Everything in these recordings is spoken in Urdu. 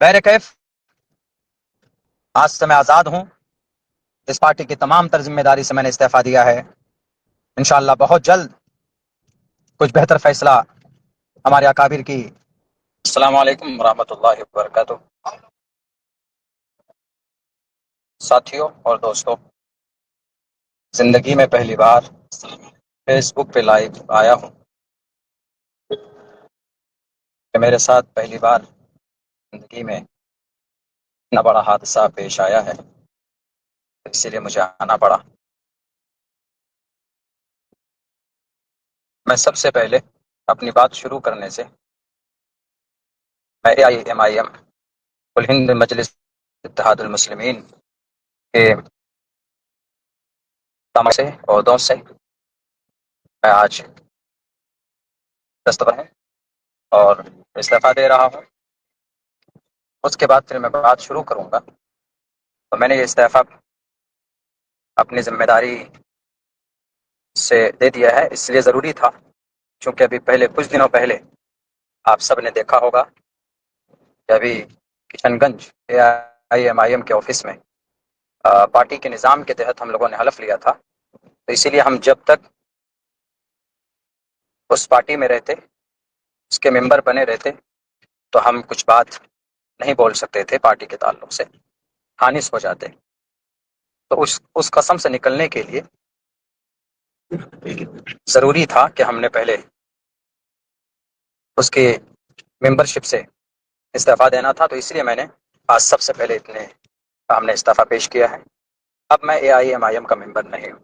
بہر کیف آج سے میں آزاد ہوں. اس پارٹی کی تمام تر ذمہ داری سے میں نے استعفیٰ دیا ہے. انشاءاللہ بہت جلد کچھ بہتر فیصلہ ہمارے اکابر کی. السلام علیکم ورحمۃ اللہ وبرکاتہ. ساتھیوں اور دوستوں، زندگی میں پہلی بار فیس بک پہ لائیو آیا ہوں کہ میرے ساتھ پہلی بار زندگی میں اتنا بڑا حادثہ پیش آیا ہے، اسی لیے مجھے آنا پڑا. میں سب سے پہلے اپنی بات شروع کرنے سے میں AIMIM کل ہند مجلس اتحاد المسلمین کے تمام سے عہدوں سے میں آج دستبر ہوں اور استعفیٰ دے رہا ہوں. اس کے بعد پھر میں بات شروع کروں گا. تو میں نے یہ استعفیٰ اپنی ذمہ داری سے دے دیا ہے، اس لیے ضروری تھا چونکہ ابھی کچھ دنوں پہلے آپ سب نے دیکھا ہوگا کہ ابھی کشن گنج AIMIM کے آفس میں پارٹی کے نظام کے تحت ہم لوگوں نے حلف لیا تھا. تو اسی لیے ہم جب تک اس پارٹی میں رہتے، اس کے ممبر بنے رہتے، تو ہم کچھ بات نہیں بول سکتے تھے پارٹی کے تعلق سے، خانس ہو جاتے. تو اس قسم سے نکلنے کے لیے ضروری تھا کہ ہم نے پہلے اس کی ممبرشپ سے استعفیٰ دینا تھا. تو اس لیے میں نے آج سب سے پہلے ہم نے استعفیٰ پیش کیا ہے. اب میں AIMIM کا ممبر نہیں ہوں.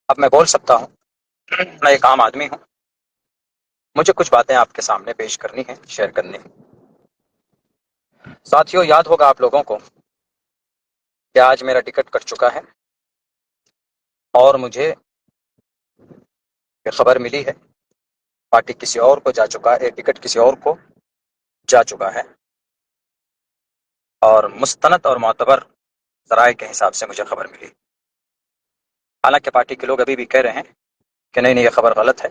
اب میں بول سکتا ہوں، میں ایک عام آدمی ہوں. مجھے کچھ باتیں آپ کے سامنے پیش کرنی ہیں، شیئر کرنی ہیں. ساتھیوں، یاد ہوگا آپ لوگوں کو کہ آج میرا ٹکٹ کٹ چکا ہے اور مجھے یہ خبر ملی ہے پارٹی کسی اور کو جا چکا ہے، ٹکٹ کسی اور کو جا چکا ہے. اور مستند اور معتبر ذرائع کے حساب سے مجھے خبر ملی. حالانکہ پارٹی کے لوگ ابھی بھی کہہ رہے ہیں کہ نہیں یہ خبر غلط ہے،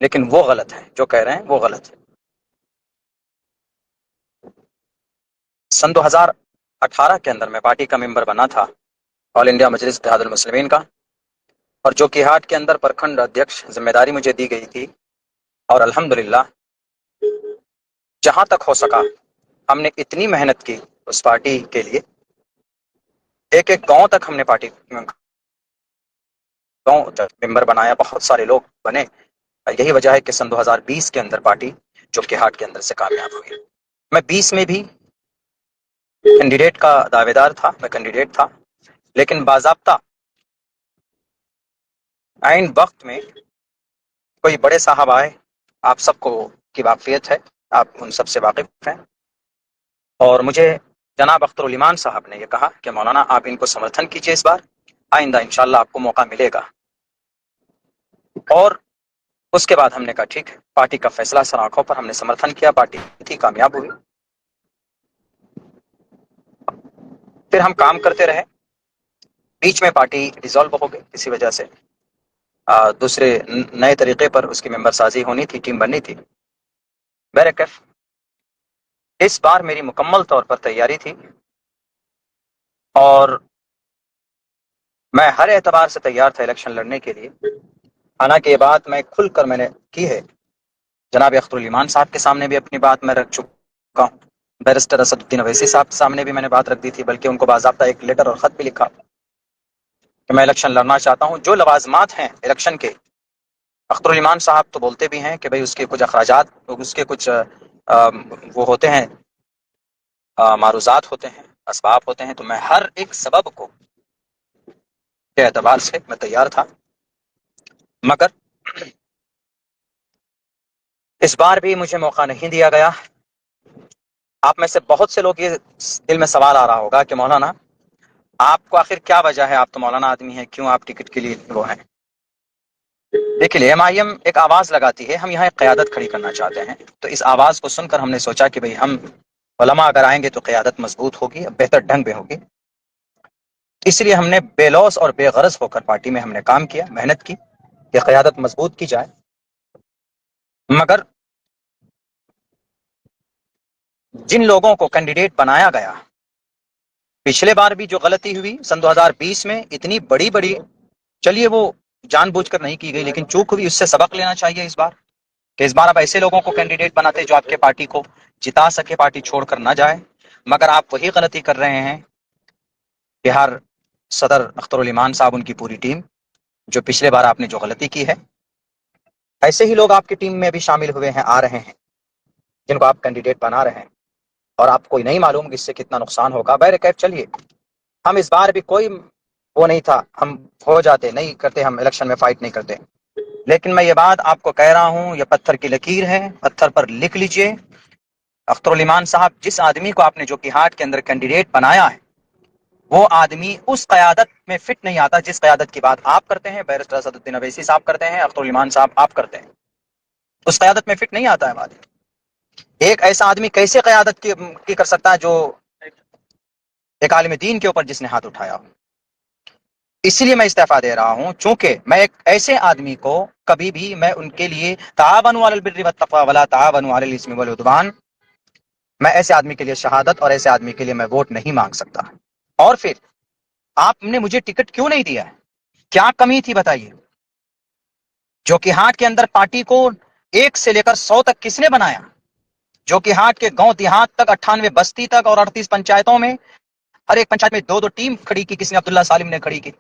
لیکن وہ غلط ہے، جو کہہ رہے ہیں وہ غلط ہے. سن 2018 کے اندر میں پارٹی کا ممبر بنا تھا، آل انڈیا مجلس اتحاد المسلمین کا، اور جو کہ ہاٹ کے اندر پرکھنڈ ادھیکش ذمہ داری مجھے دی گئی تھی. اور الحمدللہ جہاں تک ہو سکا ہم نے اتنی محنت کی اس پارٹی کے لیے. ایک ایک گاؤں تک ہم نے گاؤں تک ممبر بنایا، بہت سارے لوگ بنے. یہی وجہ ہے کہ سن 2020 کے اندر پارٹی جو کہ ہاٹ کے اندر سے کامیاب ہوئی. میں 20 میں بھی کینڈیڈیٹ کا دعوے دار تھا، میں کینڈیڈیٹ تھا، لیکن باضابطہ عین وقت میں کوئی بڑے صاحب آئے، آپ سب کو کی واقفیت ہے، آپ ان سب سے واقف ہیں. اور مجھے جناب اختر الایمان صاحب نے یہ کہا کہ مولانا آپ ان کو سمرتھن کیجئے، اس بار آئندہ انشاءاللہ آپ کو موقع ملے گا. اور اس کے بعد ہم نے کہا ٹھیک ہے، پارٹی کا فیصلہ سر آنکھوں پر، ہم نے سمرتھن کیا، پارٹی تھی کامیاب ہوئی. پھر ہم کام کرتے رہے. بیچ میں پارٹی ڈیزالو ہو گئی کسی وجہ سے، دوسرے نئے طریقے پر اس کی ممبر سازی ہونی تھی، ٹیم بننی تھی. بہرکیف اس بار میری مکمل طور پر تیاری تھی اور میں ہر اعتبار سے تیار تھا الیکشن لڑنے کے لیے. حالانکہ یہ بات میں کھل کر میں نے کی ہے، جناب اختر الایمان صاحب کے سامنے بھی اپنی بات میں رکھ چکا ہوں، بیرسٹر اسد الدین اویسی صاحب کے سامنے بھی میں نے بات رکھ دی تھی، بلکہ ان کو باضابطہ ایک لیٹر اور خط بھی لکھا کہ میں الیکشن لڑنا چاہتا ہوں. جو لوازمات ہیں الیکشن کے، اختر الایمان صاحب تو بولتے بھی ہیں کہ بھئی اس کے کچھ اخراجات، اس کے کچھ وہ ہوتے ہیں، معروضات ہوتے ہیں، اسباب ہوتے ہیں. تو میں ہر ایک سبب کو کے اعتبار سے میں تیار تھا. مگر اس بار بھی مجھے موقع نہیں دیا گیا. آپ میں سے بہت سے لوگ یہ دل میں سوال آ رہا ہوگا کہ مولانا آپ کو آخر کیا وجہ ہے، آپ تو مولانا آدمی ہیں، کیوں آپ ٹکٹ کے لیے وہ ہیں؟ دیکھیے AIMIM ایک آواز لگاتی ہے، ہم یہاں ایک قیادت کھڑی کرنا چاہتے ہیں. تو اس آواز کو سن کر ہم نے سوچا کہ بھئی ہم علماء اگر آئیں گے تو قیادت مضبوط ہوگی، بہتر ڈھنگ میں ہوگی. اس لیے ہم نے بے لوث اور بے غرض ہو کر پارٹی میں ہم نے کام کیا، محنت کی کہ قیادت مضبوط کی جائے. مگر جن لوگوں کو کینڈیڈیٹ بنایا گیا، پچھلے بار بھی جو غلطی ہوئی سن 2020 میں اتنی بڑی بڑی، چلیے وہ جان بوجھ کر نہیں کی گئی لیکن چوک ہوئی، اس سے سبق لینا چاہیے اس بار، کہ اس بار آپ ایسے لوگوں کو کینڈیڈیٹ بناتے جو آپ کے پارٹی کو جتا سکے، پارٹی چھوڑ کر نہ جائے، مگر آپ وہی غلطی کر رہے ہیں۔ بہار صدر اختر الایمان صاحب، ان کی پوری ٹیم، جو پچھلے بار آپ نے جو غلطی کی ہے، ایسے ہی لوگ آپ کی ٹیم میں بھی شامل ہوئے ہیں، آ رہے ہیں، جن کو آپ کینڈیڈیٹ بنا رہے ہیں، اور آپ کو نہیں معلوم کہ اس سے کتنا نقصان ہوگا۔ بہرکیف چلیے، ہم اس بار بھی کوئی وہ نہیں تھا، ہم ہو جاتے نہیں کرتے، ہم الیکشن میں فائٹ نہیں کرتے، لیکن میں یہ بات آپ کو کہہ رہا ہوں، یہ پتھر کی لکیر ہے، پتھر پر لکھ لیجئے۔ اختر الایمان صاحب، جس آدمی کو آپ نے جو کہ ہارٹ کے اندر کینڈیڈیٹ بنایا ہے، وہ آدمی اس قیادت میں فٹ نہیں آتا جس قیادت کی بات آپ کرتے ہیں، بیرسٹر اسد الدین اویسی صاحب کرتے ہیں، اختر الایمان صاحب آپ کرتے ہیں، اس قیادت میں فٹ نہیں آتا ہے آدمی۔ ایک ایسا آدمی کیسے قیادت کی کر سکتا ہے جو ایک عالم دین کے اوپر جس نے ہاتھ اٹھایا ہو؟ اسی لیے میں استعفیٰ دے رہا ہوں، چونکہ میں ایک ایسے آدمی کو کبھی بھی میں ان کے لیے تعاونوا علی البر والتقوی ولا تعاونوا علی الاثم والعدوان، میں ایسے آدمی کے لیے شہادت اور ایسے آدمی کے لیے میں ووٹ نہیں مانگ سکتا۔ اور پھر آپ نے مجھے ٹکٹ کیوں نہیں دیا ہے؟ کیا کمی تھی بتائیے؟ جو کہ ہاٹ کے اندر پارٹی کو 1 سے لے کر 100 تک کس نے بنایا؟ جو کہ ہاٹ کے گاؤں دیہات تک، 98 بستی تک اور 38 پنچایتوں میں، ہر ایک پنچایت میں 2 ٹیم کھڑی کی، کس نے؟ عبداللہ سالم نے کھڑی کی۔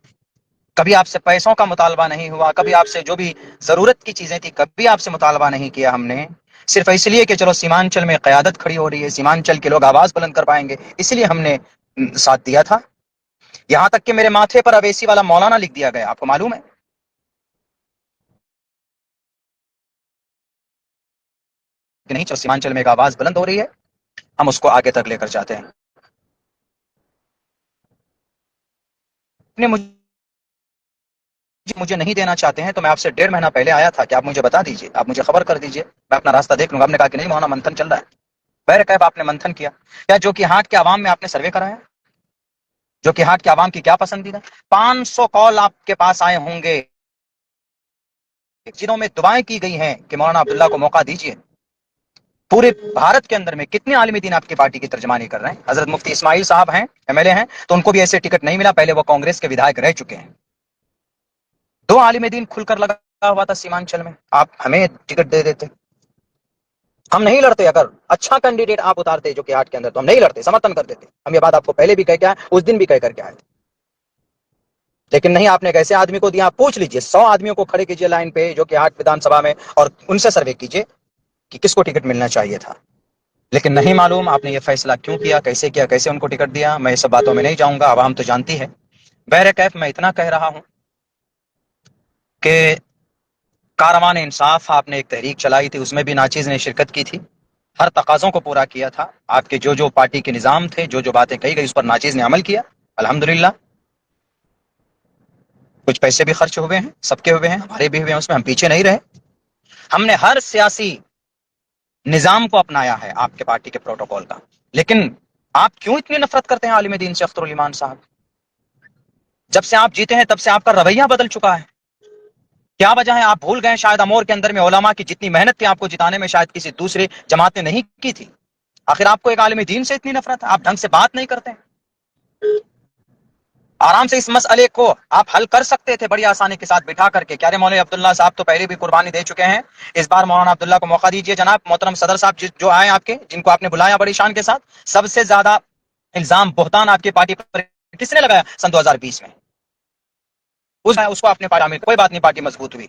کبھی آپ سے پیسوں کا مطالبہ نہیں ہوا، کبھی آپ سے جو بھی ضرورت کی چیزیں تھی کبھی آپ سے مطالبہ نہیں کیا ہم نے، صرف اس لیے کہ چلو سیمانچل میں قیادت کھڑی ہو رہی ہے، سیمانچل کے لوگ آواز بلند کر پائیں گے، اس لیے ہم نے ساتھ دیا تھا۔ یہاں تک کہ میرے ماتھے پر اویسی والا مولانا لکھ دیا گیا، آپ کو معلوم ہے کہ نہیں؟ چلو سیمانچل میں ایک آواز بلند ہو رہی ہے، ہم اس کو آگے تک لے کر جاتے ہیں۔ مجھے نہیں دینا چاہتے ہیں تو میں آپ سے 1.5 مہینہ پہلے آیا تھا کہ آپ مجھے بتا دیجئے، آپ مجھے خبر کر دیجئے، میں اپنا راستہ دیکھ لوں گا۔ آپ نے کہا کہ نہیں مولانا، منتھن چل رہا ہے۔ بہرکیف آپ نے منتھن کیا، کیا جو کہ ہاٹ کے عوام میں آپ نے سروے کرایا؟ جو کہ ہاٹ کے عوام کی کیا پسندیدہ؟ 500 کال آپ کے پاس آئے ہوں گے جنہوں میں دعائیں کی گئی ہیں کہ مولانا عبداللہ کو موقع دیجئے۔ پورے بھارت کے اندر میں کتنے عالم دین آپ کی پارٹی کی ترجمانی کر رہے ہیں؟ حضرت مفتی اسماعیل صاحب ہیں، ایم ایل اے ہیں، تو ان کو بھی ایسے ٹکٹ نہیں ملا، پہلے وہ کانگریس کے ودھائک رہ چکے ہیں۔ 2 عالم دین کھل کر لگا ہوا تھا سیمانچل میں، آپ ہمیں ٹکٹ دے دیتے، ہم نہیں لڑتے۔ اگر اچھا کینڈیڈیٹ آپ اتارتے جو کہ ہاٹ کے اندر، تو ہم نہیں لڑتے، سمرتھن کر دیتے۔ ہم یہ بات آپ کو پہلے بھی کہہ کے آئے، اس دن بھی کہہ کر کے آئے، لیکن نہیں، آپ نے ایک ایسے آدمی کو دیا۔ آپ پوچھ لیجئے، 100 آدمیوں کو کھڑے کیجئے لائن پہ جو کہ ہاٹ ودھان سبھا میں، اور ان سے سروے کیجئے کہ کس کو ٹکٹ ملنا چاہیے تھا، لیکن نہیں معلوم آپ نے یہ فیصلہ کیوں کیا، کیسے ان کو ٹکٹ دیا۔ میں یہ سب باتوں میں نہیں جاؤں گا، عوام تو جانتی ہے۔ بہرکیف میں اتنا کہہ رہا ہوں کہ کاروان انصاف آپ نے ایک تحریک چلائی تھی، اس میں بھی ناچیز نے شرکت کی تھی، ہر تقاضوں کو پورا کیا تھا، آپ کے جو پارٹی کے نظام تھے، جو باتیں کہی گئی، اس پر ناچیز نے عمل کیا، الحمدللہ۔ کچھ پیسے بھی خرچ ہوئے ہیں، سب کے ہوئے ہیں، ہمارے بھی ہوئے ہیں، اس میں ہم پیچھے نہیں رہے۔ ہم نے ہر سیاسی نظام کو اپنایا ہے آپ کے پارٹی کے پروٹوکول کا، لیکن آپ کیوں اتنی نفرت کرتے ہیں عالم دین سے اختر الایمان صاحب؟ جب سے آپ جیتے ہیں تب سے آپ کا رویہ بدل چکا ہے، کیا وجہ ہے؟ آپ بھول گئے شاید امور کے اندر میں علماء کی جتنی محنت تھی آپ کو جتانے میں، شاید کسی دوسرے جماعت نے نہیں کی تھی۔ آخر آپ کو ایک عالم دین سے اتنی نفرت ہے، آپ ڈھنگ سے بات نہیں کرتے ہیں۔ آرام سے اس مسئلے کو آپ حل کر سکتے تھے بڑی آسانی کے ساتھ بٹھا کر کے، کیا رے مولانا عبداللہ صاحب تو پہلے بھی قربانی دے چکے ہیں، اس بار مولانا عبداللہ کو موقع دیجئے۔ جناب محترم صدر صاحب جو آئے آپ کے، جن کو آپ نے بلایا بڑی شان کے ساتھ، سب سے زیادہ الزام بہتان آپ کی پارٹی پر کس نے لگایا سن 2020 میں؟ اس کو اپنے پارٹی میں، کوئی بات نہیں، پارٹی مضبوط ہوئی،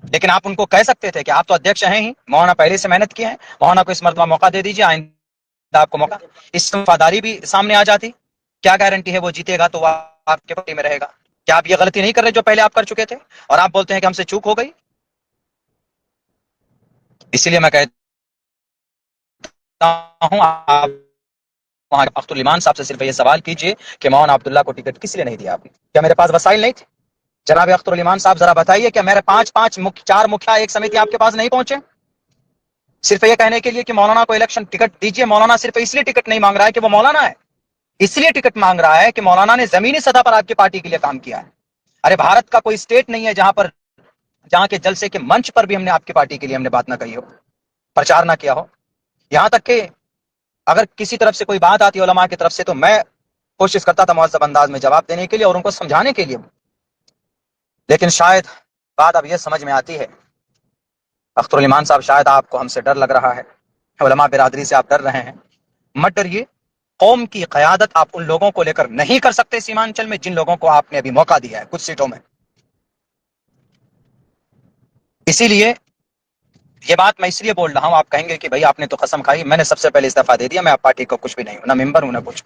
لیکن آپ ان کو کہہ سکتے تھے کہ آپ تو ادھیکش ہیں ہی، مولانا پہلے سے محنت کی ہے، مولانا کو اس مرتبہ موقع دے دیجیے، آئندہ آپ کو موقع، اس سے وفاداری بھی سامنے آ جاتی۔ کیا گارنٹی ہے وہ جیتے گا تو وہ آپ کے پارٹی میں رہے گا؟ کیا آپ یہ غلطی نہیں کر رہے جو پہلے آپ کر چکے تھے، اور آپ بولتے ہیں کہ ہم سے چوک ہو گئی؟ اسی لیے میں کہتا ہوں، آپ اختر الایمان صاحب سے صرف یہ سوال کیجئے کہ مولانا عبداللہ کو ٹکٹ کس لیے نہیں دیا آپ نے؟ کیا میرے پاس وسائل نہیں تھے؟ جناب اختر الایمان صاحب ذرا بتائیے، کہ میرے 4 مکھیا ایک سمیتی آپ کے پاس نہیں پہنچے صرف یہ کہنے کے لیے کہ مولانا کو الیکشن ٹکٹ دیجئے؟ مولانا صرف اس لیے ٹکٹ نہیں مانگ رہا ہے کہ وہ مولانا ہے، اس لیے ٹکٹ مانگ رہا ہے کہ مولانا نے زمینی سطح پر آپ کی پارٹی کے لیے کام کیا ہے۔ ارے بھارت کا کوئی اسٹیٹ نہیں ہے جہاں کے جلسے کے منچ پر بھی ہم نے آپ کی پارٹی کے لیے ہم نے بات نہ کہی ہو، پرچار نہ کیا ہو، یہاں تک کہ اگر کسی طرف سے کوئی بات آتی علماء کی طرف سے تو میں کوشش کرتا تھا مہذب انداز میں جواب دینے کے لیے اور ان کو سمجھانے کے لیے، لیکن شاید بات اب یہ سمجھ میں آتی ہے اختر الایمان صاحب، شاید آپ کو ہم سے ڈر لگ رہا ہے، علماء برادری سے آپ ڈر رہے ہیں۔ مت ڈریے، قوم کی قیادت آپ ان لوگوں کو لے کر نہیں کر سکتے سیمانچل میں جن لوگوں کو آپ نے ابھی موقع دیا ہے کچھ سیٹوں میں۔ اسی لیے یہ بات میں اس لیے بول رہا ہوں، آپ کہیں گے کہ بھائی آپ نے تو قسم کھائی، میں نے سب سے پہلے استعفیٰ دے دیا، میں آپ پارٹی کو کچھ بھی نہیں ہوں، نہ ممبر ہوں نہ کچھ۔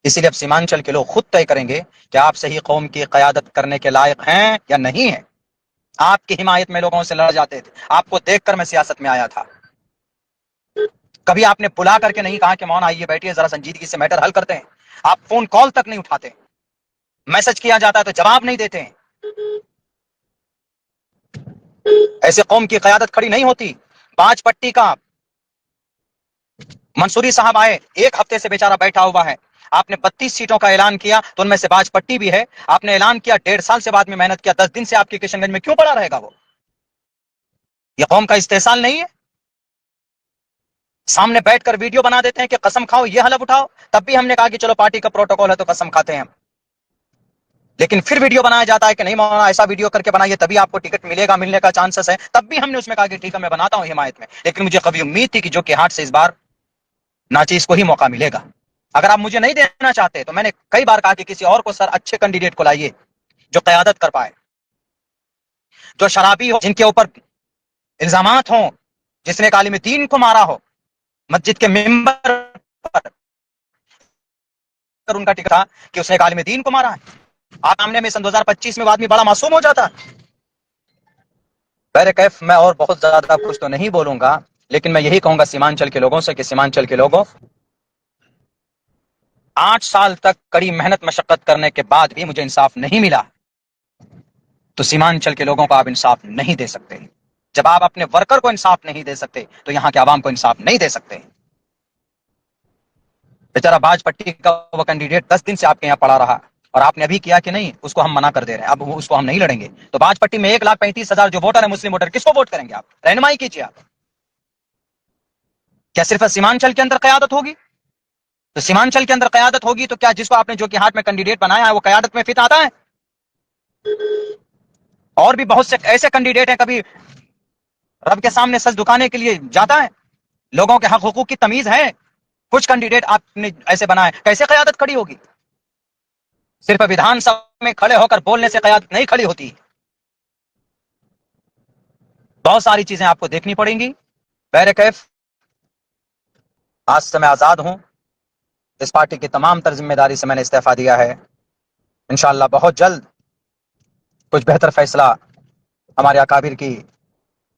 اسی لیے اب سیمانچل کے لوگ خود طے کریں گے کہ آپ صحیح قوم کی قیادت کرنے کے لائق ہیں یا نہیں ہیں۔ آپ کی حمایت میں لوگوں سے لڑ جاتے تھے، آپ کو دیکھ کر میں سیاست میں آیا تھا، کبھی آپ نے بلا کر کے نہیں کہا کہ مولانا آئیے بیٹھیے ذرا سنجیدگی سے میٹر حل کرتے ہیں۔ آپ فون کال تک نہیں اٹھاتے، میسج کیا جاتا ہے تو جواب نہیں دیتے ہیں۔ ایسے قوم کی قیادت کھڑی نہیں ہوتی۔ باج پٹی کا منصوری صاحب آئے، ایک ہفتے سے بیچارہ بیٹھا ہوا ہے، آپ نے 32 سیٹوں کا اعلان کیا تو ان میں سے باج پٹی بھی ہے، آپ نے اعلان کیا 1.5 سال سے بعد میں محنت کیا، 10 دن سے آپ کی کشن گنج میں کیوں پڑا رہے گا وہ؟ یہ قوم کا استحصال نہیں ہے؟ سامنے بیٹھ کر ویڈیو بنا دیتے ہیں کہ قسم کھاؤ یہ حلف اٹھاؤ، تب بھی ہم نے کہا کہ چلو پارٹی کا پروٹوکول ہے تو قسم کھاتے ہیں ہم، لیکن پھر ویڈیو بنایا جاتا ہے کہ نہیں مولانا ایسا ویڈیو کر کے بنائیے تبھی آپ کو ٹکٹ ملے گا، ملنے کا چانسز ہے، تب بھی ہم نے اس میں کہا کہ ٹھیک ہے میں بناتا ہوں حمایت میں، لیکن مجھے کبھی امید تھی کہ جو کہ ہاتھ سے اس بار ناچیز کو ہی موقع ملے گا۔ اگر آپ مجھے نہیں دینا چاہتے تو میں نے کئی بار کہا کہ کسی اور کو سر اچھے کینڈیڈیٹ کو لائیے جو قیادت کر پائے، جو شرابی ہو، جن کے اوپر الزامات ہوں، جس نے ایک عالم دین کو مارا ہو مسجد کے ممبر پر، ان کا ٹکٹ تھا کہ اس نے ایک عالم دین کو مارا ہے، آپ سامنے میں سن 2025 میں وہ آدمی بڑا معصوم ہو جاتا۔ بہر کیف میں اور بہت زیادہ کچھ تو نہیں بولوں گا، لیکن میں یہی کہوں گا سیمانچل کے لوگوں سے کہ سیمانچل کے لوگوں، 8 سال تک کڑی محنت مشقت کرنے کے بعد بھی مجھے انصاف نہیں ملا، تو سیمانچل کے لوگوں کو آپ انصاف نہیں دے سکتے۔ جب آپ اپنے ورکر کو انصاف نہیں دے سکتے تو یہاں کے عوام کو انصاف نہیں دے سکتے۔ بیچارہ باج پٹی کا وہ کینڈیڈیٹ 10 دن سے آپ کے یہاں پڑا رہا اور آپ نے ابھی کیا کہ نہیں اس کو ہم منع کر دے رہے ہیں، اب اس کو ہم نہیں لڑیں گے، تو باج پٹی میں 1,35,000 جو ووٹر ہے مسلم ووٹر، کس کو ووٹ کریں گے آپ؟ رہنمائی کیجیے آپ۔ کیا صرف سیمانچل کے اندر قیادت ہوگی؟ تو سیمانچل کے اندر قیادت ہوگی تو کیا جس کو آپ نے جو کہ ہاتھ میں کینڈیڈیٹ بنایا ہے وہ قیادت میں فٹ آتا ہے؟ اور بھی بہت سے ایسے کینڈیڈیٹ ہیں، کبھی رب کے سامنے سچ دکھانے کے لیے جاتا ہے، لوگوں کے حق حقوق کی تمیز ہے، کچھ کینڈیڈیٹ آپ نے ایسے بنائے، کیسے قیادت کھڑی ہوگی؟ صرف ویدھان سبھا میں کھڑے ہو کر بولنے سے قیادت نہیں کھڑی ہوتی، بہت ساری چیزیں آپ کو دیکھنی پڑیں گی۔ بہرکیف آج سے میں آزاد ہوں، اس پارٹی کی تمام تر ذمہ داری سے میں نے استعفیٰ دیا ہے، انشاءاللہ بہت جلد کچھ بہتر فیصلہ ہمارے اکابر کی